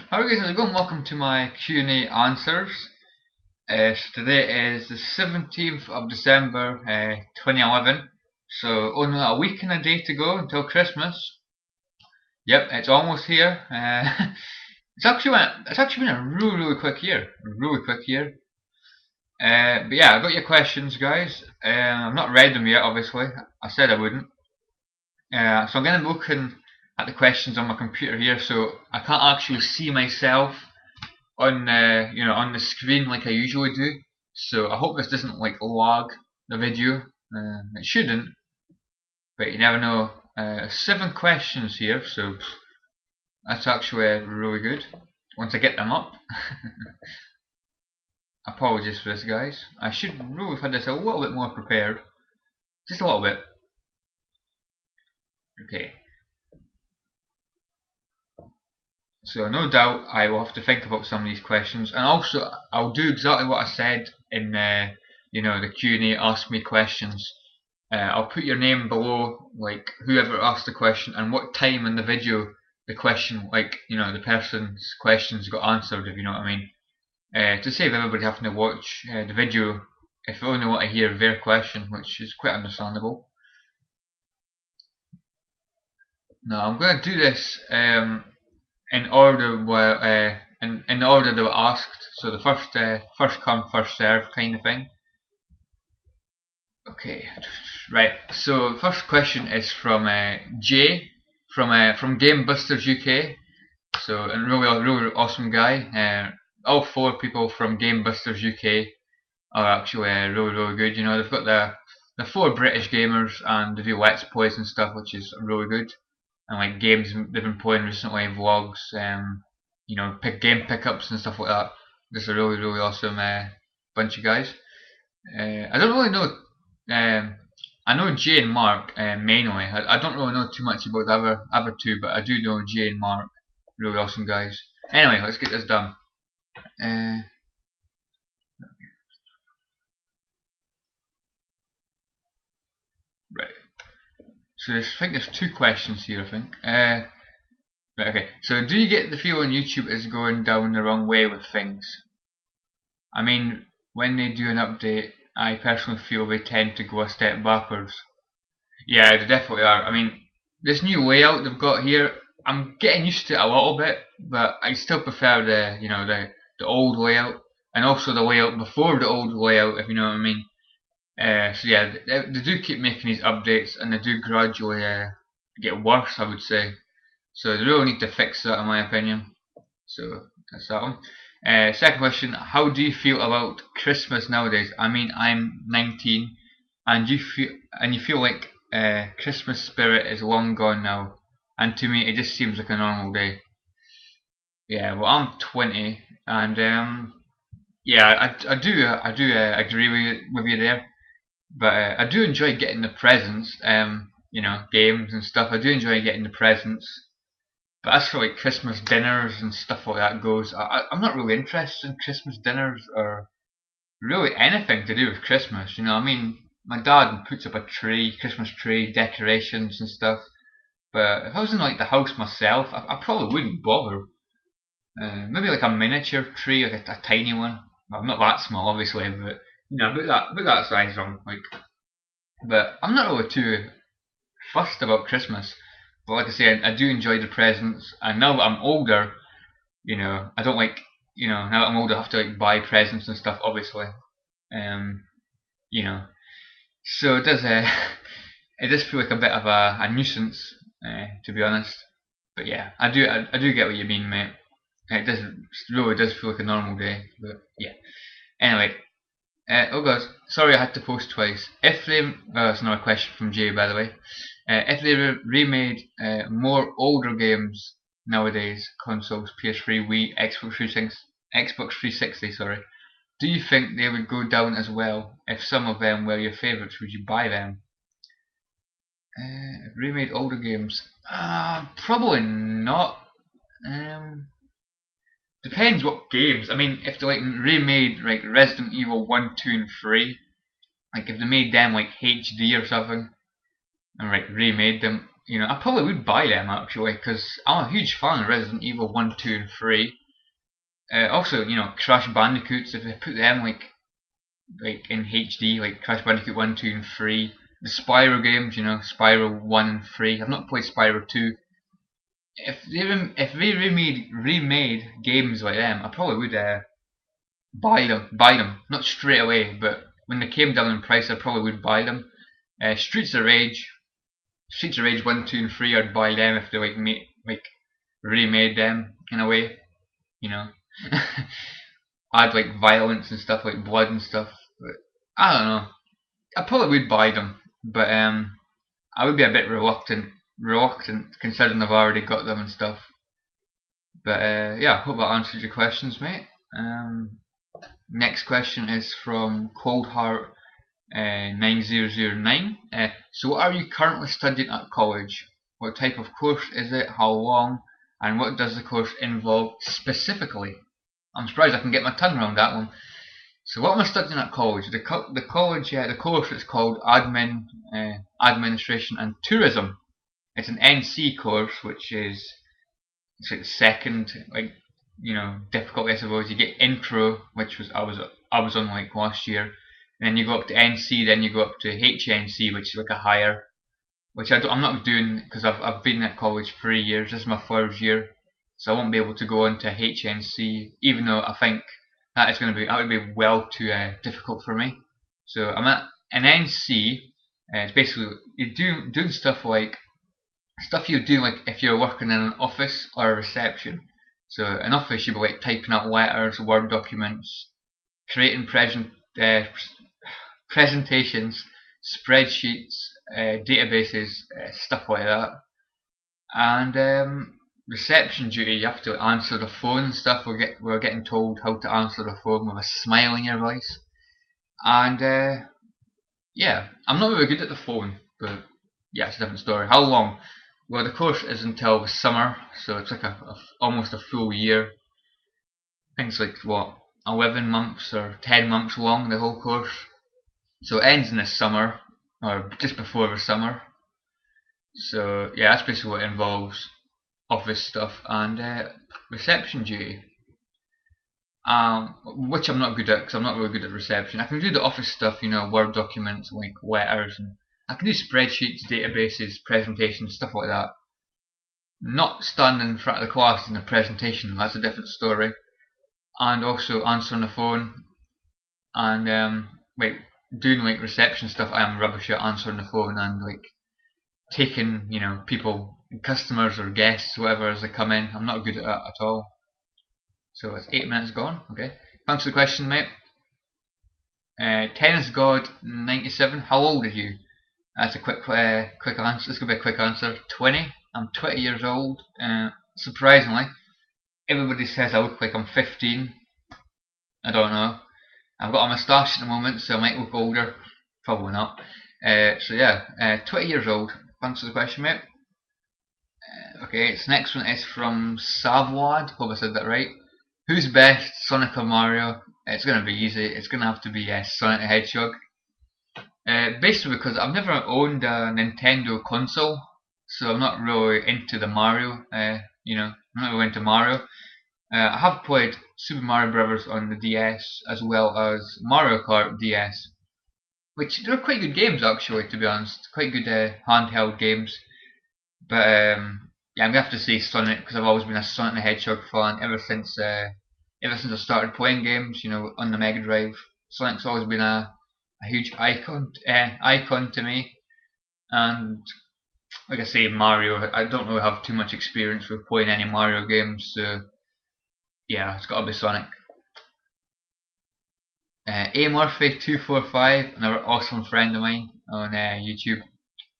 How are you guys? How's it going? Welcome to my Q&A answers. So today is the 17th of December 2011. So only a week and a day to go until Christmas. Yep, it's almost here. It's actually been a really quick year. A really quick year. But yeah, I got your questions, guys. I've not read them yet, obviously. I said I wouldn't. So I'm going to be looking at the questions on my computer here, so I can't actually see myself on on the screen like I usually do. So I hope this doesn't like lag the video. It shouldn't, but you never know. 7 questions here, so that's actually really good. Once I get them up. Apologies for this, guys. I should really have had this a little bit more prepared. Just a little bit. Okay. So no doubt I will have to think about some of these questions, and also I'll do exactly what I said in the Q&A. Ask me questions. I'll put your name below, like whoever asked the question, and what time in the video the question, the person's questions got answered. If you know what I mean, to save everybody having to watch the video if they only want to hear their question, which is quite understandable. Now I'm going to do this in order in the order they were asked. So the first come first serve kind of thing. Okay, right. So the first question is from Jay from GamebustersUK. So a really awesome guy. All 4 people from GamebustersUK are actually really good. You know, they've got the 4 British gamers and they do let's plays and stuff, which is really good. And like games they've been playing recently, vlogs, game pickups and stuff like that. Just a really awesome bunch of guys. I don't really know. I know Jay and Mark mainly. I don't really know too much about the other 2, but I do know Jay and Mark. Really awesome guys. Anyway, let's get this done. Right. So I think there's 2 questions here. I think. Right. Okay. So do you get the feeling YouTube is going down the wrong way with things? I mean, when they do an update, I personally feel they tend to go a step backwards. Yeah, they definitely are. I mean, this new layout they've got here, I'm getting used to it a little bit, but I still prefer the old layout, and also the layout before the old layout, if you know what I mean. So yeah, they do keep making these updates, and they do gradually get worse, I would say. So they really need to fix that, in my opinion. So that's that one. Second question: how do you feel about Christmas nowadays? I mean, I'm 19, and you feel like Christmas spirit is long gone now, and to me, it just seems like a normal day. Yeah, well, I'm 20, and yeah, I do agree with you there. But I do enjoy getting the presents, games and stuff. I do enjoy getting the presents. But as for like Christmas dinners and stuff like that goes, I'm not really interested in Christmas dinners or really anything to do with Christmas. You know, I mean, my dad puts up a tree, Christmas tree, decorations and stuff. But if I was in like the house myself, I probably wouldn't bother. Maybe like a miniature tree, like a tiny one. Well, not that small, obviously, but about that size one. Like, but I'm not really too fussed about Christmas. But like I say, I do enjoy the presents. And now that I'm older, I don't like, now that I'm older, I have to like buy presents and stuff. Obviously, um, you know, so it does. It does feel like a bit of a nuisance, to be honest. But yeah, I do get what you mean, mate. Really does feel like a normal day. But yeah. Anyway, oh god, sorry I had to post twice. If they, that's another question from Jay by the way. If they remade more older games nowadays, consoles, PS3, Wii, Xbox 360, sorry, do you think they would go down as well? If some of them were your favourites, would you buy them? Remade older games? Probably not. Um, Depends what games. I mean, if they like remade like Resident Evil 1, 2, and 3, like if they made them like HD or something, and like remade them, you know, I probably would buy them actually, because I'm a huge fan of Resident Evil 1, 2, and 3. Also, you know, Crash Bandicoots, if they put them like in HD, like Crash Bandicoot 1, 2, and 3. The Spyro games, you know, Spyro 1 and 3. I've not played Spyro 2. If they remade games like them, I probably would buy them. Not straight away, but when they came down in price, I probably would buy them. Streets of Rage 1, 2, and 3, I'd buy them if they remade them in a way, you know. Add like violence and stuff, like blood and stuff. But I don't know. I probably would buy them, but I would be a bit reluctant considering I've already got them and stuff. But yeah, I hope that answers your questions, mate. Next question is from Coldheart 9009. So what are you currently studying at college? What type of course is it? How long? And what does the course involve specifically? I'm surprised I can get my tongue around that one. So what am I studying at college? The course is called Administration and Tourism. It's an NC course, which is it's like second, like, you know, difficulty I suppose. You get intro, which was I was on like last year, and then you go up to NC, then you go up to HNC, which is like a higher, which I'm not doing because I've been at college 3 years. This is my 3rd year, so I won't be able to go into HNC, even though I think that would be well too difficult for me. So I'm at an NC. It's basically you're doing stuff you do like if you're working in an office or a reception. So an office you'd be like typing out letters, word documents, creating presentations, spreadsheets, databases, stuff like that. And reception duty, you have to answer the phone and stuff. We're getting told how to answer the phone with a smile in your voice. And yeah, I'm not very good at the phone, but yeah, it's a different story. How long? Well, the course is until the summer, so it's like almost a full year. I think it's like what 11 months or 10 months long, the whole course. So it ends in the summer or just before the summer. So yeah, that's basically what it involves: office stuff and reception duty. Which I'm not good at because I'm not really good at reception. I can do the office stuff, you know, Word documents, like letters, and I can do spreadsheets, databases, presentations, stuff like that. Not standing in front of the class in a presentation, that's a different story. And also answering the phone and doing like reception stuff. I am rubbish at answering the phone and like taking, you know, people, customers or guests, whoever as they come in. I'm not good at that at all. So it's 8 minutes gone. Okay, thanks for the question, mate. Tennis God 97. How old are you? That's a quick answer. This could be a quick answer. 20. I'm 20 years old. Surprisingly, everybody says I look like I'm 15. I don't know. I've got a moustache at the moment, so I might look older. Probably not. So yeah, 20 years old. Thanks for the question, mate. Okay, this next one is from Savlad. Hope I said that right. Who's best, Sonic or Mario? It's going to be easy. It's going to have to be Sonic the Hedgehog. Basically because I've never owned a Nintendo console, so I'm not really into the Mario. You know, I'm not really into Mario. I have played Super Mario Brothers on the DS as well as Mario Kart DS, which they're quite good games actually, to be honest. Quite good handheld games. But yeah, I'm gonna have to say Sonic because I've always been a Sonic the Hedgehog fan ever since I started playing games. You know, on the Mega Drive. Sonic's always been a huge icon to me. And like I say, Mario, I don't really have too much experience with playing any Mario games, so yeah, it's got to be Sonic. A Murphy 245, another awesome friend of mine on YouTube,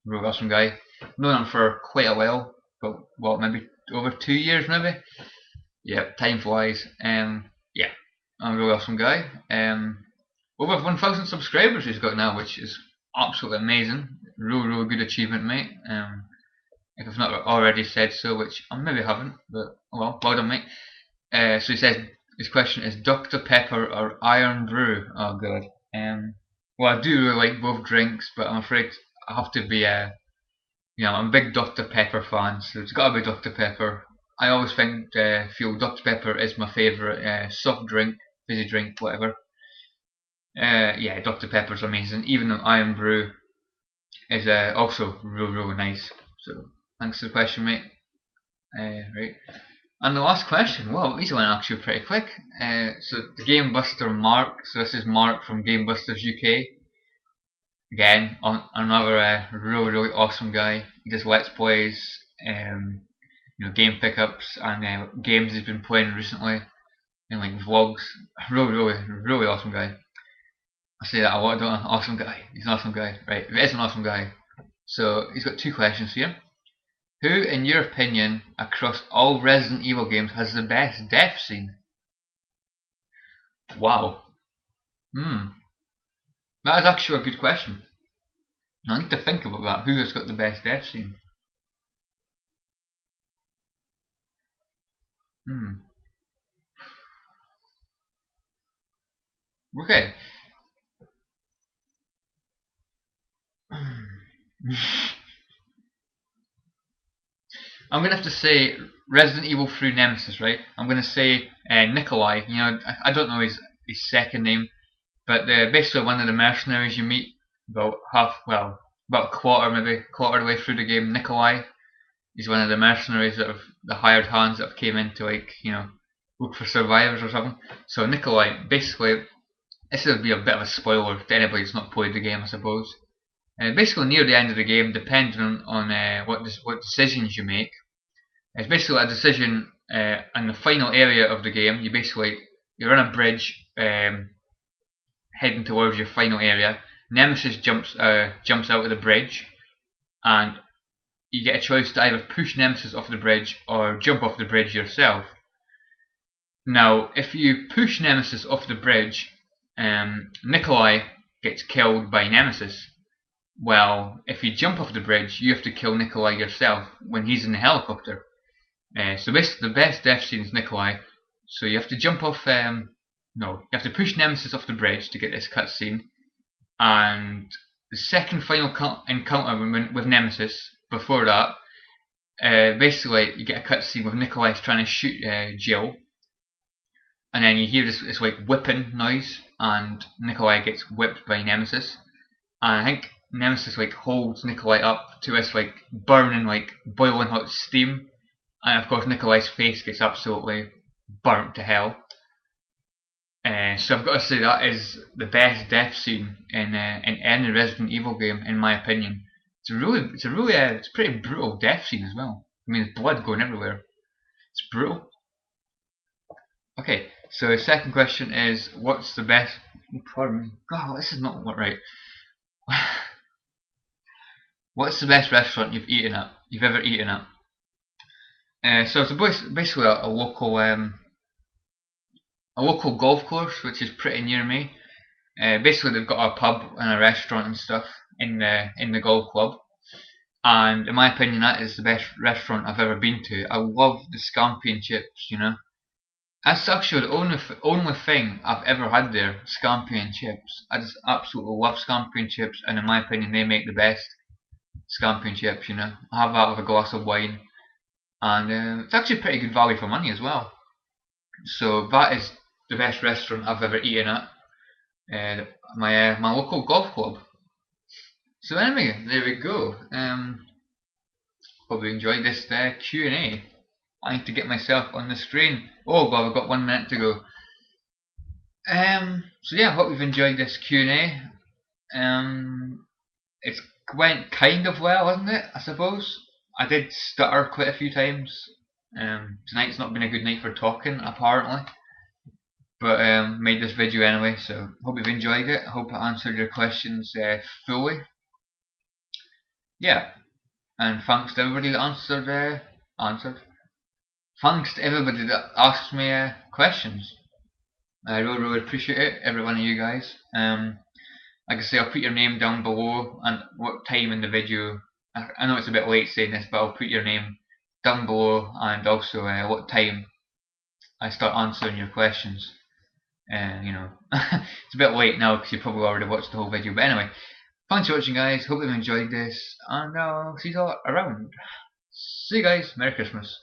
really awesome guy. Known him for quite a while, but what, maybe over 2 years, maybe. Yeah, time flies. Yeah, I'm a really awesome guy. Over 1,000 subscribers he's got now, which is absolutely amazing. Really good achievement, mate. If I've not already said so, which I maybe haven't, but well done, mate. So he says his question is Dr. Pepper or Iron Brew. Oh god. Well, I do really like both drinks, but I'm afraid I have to be I'm a big Dr. Pepper fan, so it's got to be Dr. Pepper. I always feel Dr. Pepper is my favourite soft drink, fizzy drink, whatever. Yeah, Dr. Pepper's amazing. Even though Iron Brew is also really nice. So thanks for the question, mate. Right. And the last question, well, these went actually pretty quick. So the Game Buster Marc, so this is Mark from GamebustersUK. Again, another really awesome guy. He does let's plays, game pickups, and games he's been playing recently, and like vlogs. Really awesome guy. I say that a lot, don't I? Awesome guy. He's an awesome guy. Right, it is an awesome guy. So he's got two questions here. Who, in your opinion, across all Resident Evil games has the best death scene? Wow. That is actually a good question. I need to think about that. Who has got the best death scene? Okay. I'm gonna have to say Resident Evil 3 Nemesis, right? I'm gonna say Nikolai. I don't know his second name, but basically one of the mercenaries you meet about about a quarter way through the game. Nikolai is one of the mercenaries that have the hired hands that have came in to look for survivors or something. So Nikolai, basically, this would be a bit of a spoiler to anybody who's not played the game, I suppose. Basically, near the end of the game, depending on what decisions you make, it's basically a decision in the final area of the game. You're on a bridge heading towards your final area. Nemesis jumps out of the bridge, and you get a choice to either push Nemesis off the bridge or jump off the bridge yourself. Now, if you push Nemesis off the bridge, Nikolai gets killed by Nemesis. Well, if you jump off the bridge, you have to kill Nikolai yourself when he's in the helicopter. So basically, the best death scene is Nikolai. So you have to jump off. No, you have to push Nemesis off the bridge to get this cutscene. And the second final encounter with Nemesis, before that, basically you get a cutscene with Nikolai trying to shoot Jill, and then you hear this like whipping noise, and Nikolai gets whipped by Nemesis. And I think Nemesis holds Nikolai up to this burning boiling hot steam, and of course Nikolai's face gets absolutely burnt to hell. So I've got to say that is the best death scene in any Resident Evil game, in my opinion. It's a pretty brutal death scene as well. I mean, there's blood going everywhere. It's brutal. Okay, so the second question is, what's the best? Pardon me. God, this is not right. What's the best restaurant you've ever eaten at? So it's basically a local golf course, which is pretty near me. Basically, they've got a pub and a restaurant and stuff in the golf club, and in my opinion, that is the best restaurant I've ever been to. I love the scampi and chips. That's actually the only thing I've ever had there, scampi and chips. I just absolutely love scampi and chips, and in my opinion, they make the best scampi and chips. I have that with a glass of wine, and it's actually pretty good value for money as well. So that is the best restaurant I've ever eaten at. My local golf club. So anyway, there we go. Hope you enjoyed this Q&A. I need to get myself on the screen. Oh god, I've got 1 minute to go. So yeah, hope you've enjoyed this Q&A. It went kind of well, hasn't it? I suppose. I did stutter quite a few times. Tonight's not been a good night for talking, apparently. But made this video anyway, so hope you've enjoyed it. Hope I answered your questions fully. Yeah, and thanks to everybody that answered. Thanks to everybody that asked me questions. I really appreciate it, every one of you guys. Like I say, I'll put your name down below and what time in the video. I know it's a bit late saying this, but I'll put your name down below and also what time I start answering your questions. It's a bit late now because you probably already watched the whole video, but anyway, Thanks for watching, guys. Hope you've enjoyed this, and I'll see you all around. See you guys. Merry Christmas.